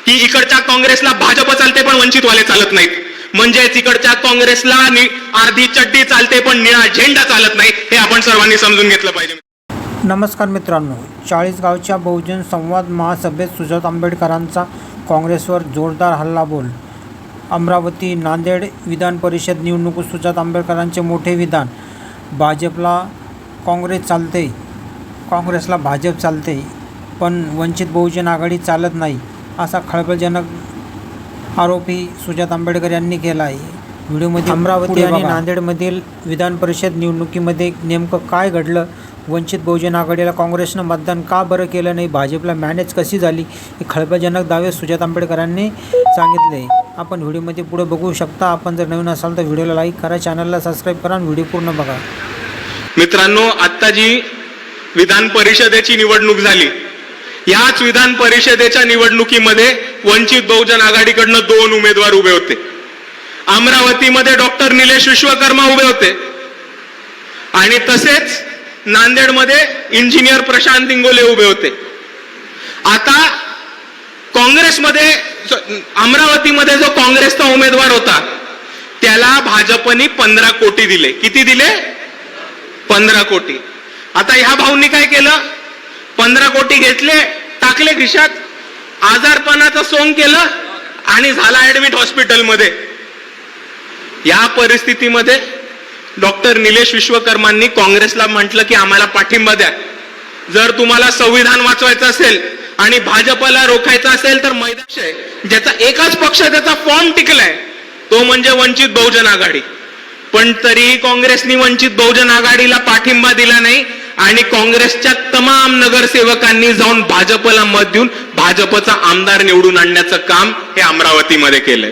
की इकडच्या काँग्रेसला भाजप चालते पण वंचितवाले चालत नाहीत, म्हणजेच इकडच्या काँग्रेसला अर्धी चड्डी चालते पण निळा झेंडा चालत नाही, हे आपण सर्वांनी समजून घेतलं पाहिजे. नमस्कार मित्रांनो, चाळीसगावच्या बहुजन संवाद महासभेत सुजात आंबेडकरांचा काँग्रेसवर जोरदार हल्लाबोल. अमरावती नांदेड विधान परिषद निवडणुकीत सुजात आंबेडकरांचे मोठे विधान. भाजपला काँग्रेस चालते, काँग्रेसला भाजप चालते पण वंचित बहुजन आघाडी चालत नाही, असा खळबळजनक आरोपही सुजात आंबेडकर यांनी केला आहे. व्हिडिओमध्ये अमरावती आणि नांदेडमधील विधान परिषद निवडणुकीमध्ये नेमकं काय घडलं, वंचित बहुजन आघाडीला काँग्रेसनं मतदान का बरं केलं नाही, भाजपला मॅनेज कशी झाली, हे खळबळजनक दावे सुजात आंबेडकरांनी सांगितले. आपण व्हिडिओमध्ये पुढे बघू शकता. आपण जर नवीन असाल तर व्हिडिओला लाईक करा, चॅनलला सबस्क्राईब करा आणि व्हिडिओ पूर्ण बघा. मित्रांनो, आता जी विधान परिषदेची निवडणूक झाली, याच विधान परिषदेच्या निवडणुकीमध्ये वंचित बहुजन आघाडीकडनं 2 उमेदवार उभे होते. अमरावतीमध्ये डॉक्टर निलेश विश्वकर्मा उभे होते आणि तसेच नांदेडमध्ये इंजिनियर प्रशांत इंगोले उभे होते. आता काँग्रेसमध्ये अमरावतीमध्ये जो काँग्रेसचा उमेदवार होता त्याला भाजपने 15 कोटी दिले. किती दिले? 15 कोटी. आता ह्या भाऊंनी काय केलं? 15 कोटी घेतले, टाकले खिशात, आजारपणाचं सोंग केलं आणि झाला ऍडमिट हॉस्पिटलमध्ये. या परिस्थितीमध्ये डॉक्टर निलेश विश्वकर्मांनी काँग्रेसला म्हटलं की आम्हाला पाठिंबा द्या. जर तुम्हाला संविधान वाचवायचं असेल आणि भाजपला रोखायचं असेल तर मैदान आहे, ज्याचा एकाच पक्ष त्याचा फॉर्म टिकलाय, तो म्हणजे वंचित बहुजन आघाडी. पण तरीही काँग्रेसनी वंचित बहुजन आघाडीला पाठिंबा दिला नाही आणि काँग्रेसच्या तमाम नगरसेवकांनी जाऊन भाजपला मत देऊन भाजपचा आमदार निवडून आणण्याचं काम हे अमरावतीमध्ये केलंय.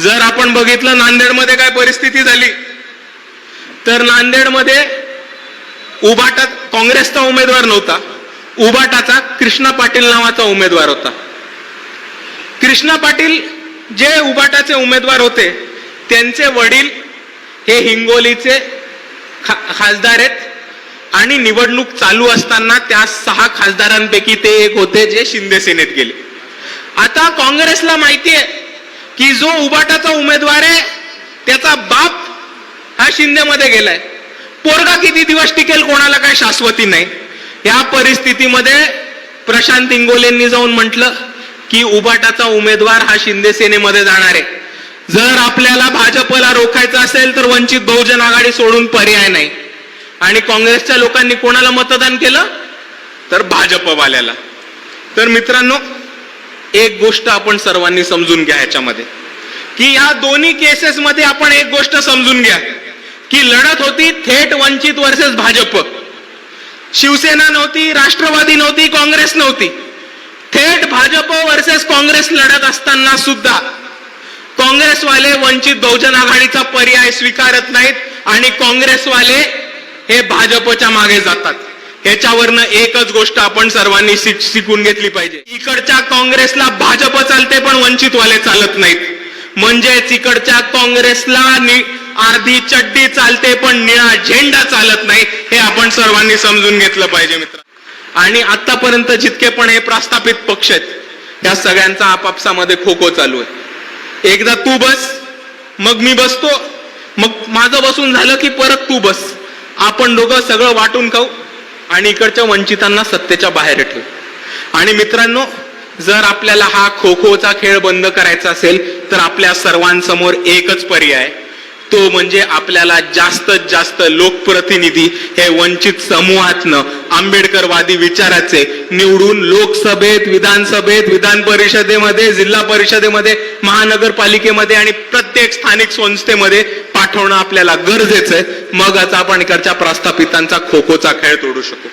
जर आपण बघितलं नांदेडमध्ये काय परिस्थिती झाली, तर नांदेडमध्ये उबाटात काँग्रेसचा उमेदवार नव्हता, उबाटाचा कृष्णा पाटील नावाचा उमेदवार होता. कृष्णा पाटील जे उबाटाचे उमेदवार होते त्यांचे वडील हे हिंगोलीचे खासदार आहेत आणि निवडणूक चालू असताना त्या 6 खासदारांपैकी ते एक होते जे शिंदे सेनेत गेले. आता काँग्रेसला माहिती आहे की जो उबाटाचा उमेदवार आहे त्याचा बाप हा शिंदेमध्ये गेलाय, पोरगा किती दिवस टिकेल कोणाला काय शाश्वती नाही. या परिस्थितीमध्ये प्रशांत इंगोलेंनी जाऊन म्हटलं की उबाटाचा उमेदवार हा शिंदे सेनेमध्ये जाणार आहे. जर आपल्याला भाजपला रोखायचं असेल तर वंचित बहुजन आघाडी सोडून पर्याय नाही. आणि काँग्रेसच्या लोकांनी कोणाला मतदान केलं? तर भाजपवाल्याला. तर मित्रांनो, एक गोष्ट आपण सर्वांनी समजून घ्या ह्याच्यामध्ये, की या दोन्ही केसेसमध्ये आपण एक गोष्ट समजून घ्या की लढत होती थेट वंचित वर्सेस भाजप. शिवसेना नव्हती, राष्ट्रवादी नव्हती, काँग्रेस नव्हती. थेट भाजप वर्सेस काँग्रेस लढत असताना सुद्धा काँग्रेसवाले वंचित बहुजन आघाडीचा पर्याय स्वीकारत नाहीत आणि काँग्रेसवाले हे भाजपच्या मागे जातात. ह्याच्यावरनं एकच गोष्ट आपण सर्वांनी शिकून घेतली पाहिजे. इकडच्या काँग्रेसला भाजप चालते पण वंचितवाले चालत नाहीत, म्हणजेच इकडच्या काँग्रेसला अर्धी चड्डी चालते पण निळा झेंडा चालत नाही, हे आपण सर्वांनी समजून घेतलं पाहिजे मित्र. आणि आतापर्यंत जितके पण हे प्रस्थापित पक्ष आहेत या सगळ्यांचा आपापसामध्ये खो खो चालू आहे. एकदा तू बस, मग मी बसतो, मग माझं बसून झालं की परत तू बस, आपण दोघं सगळं वाटून खाऊ आणि इकडच्या वंचितांना सत्तेच्या बाहेर ठेवू. आणि मित्रांनो, जर आपल्याला हा खो खोचा खेळ बंद करायचा असेल तर आपल्या सर्वांसमोर एकच पर्याय, तो म्हणजे आपल्याला जास्तीत जास्त लोकप्रतिनिधी हे वंचित समूहातनं आंबेडकरवादी विचाराचे निवडून लोकसभेत, विधानसभेत, विधान परिषदेमध्ये, जिल्हा परिषदेमध्ये, महानगरपालिकेमध्ये आणि प्रत्येक स्थानिक संस्थेमध्ये पाठवणं आपल्याला गरजेचं आहे. मगच आपण इकडच्या प्रस्थापितांचा खो खोचा खेळ तोडू शकू.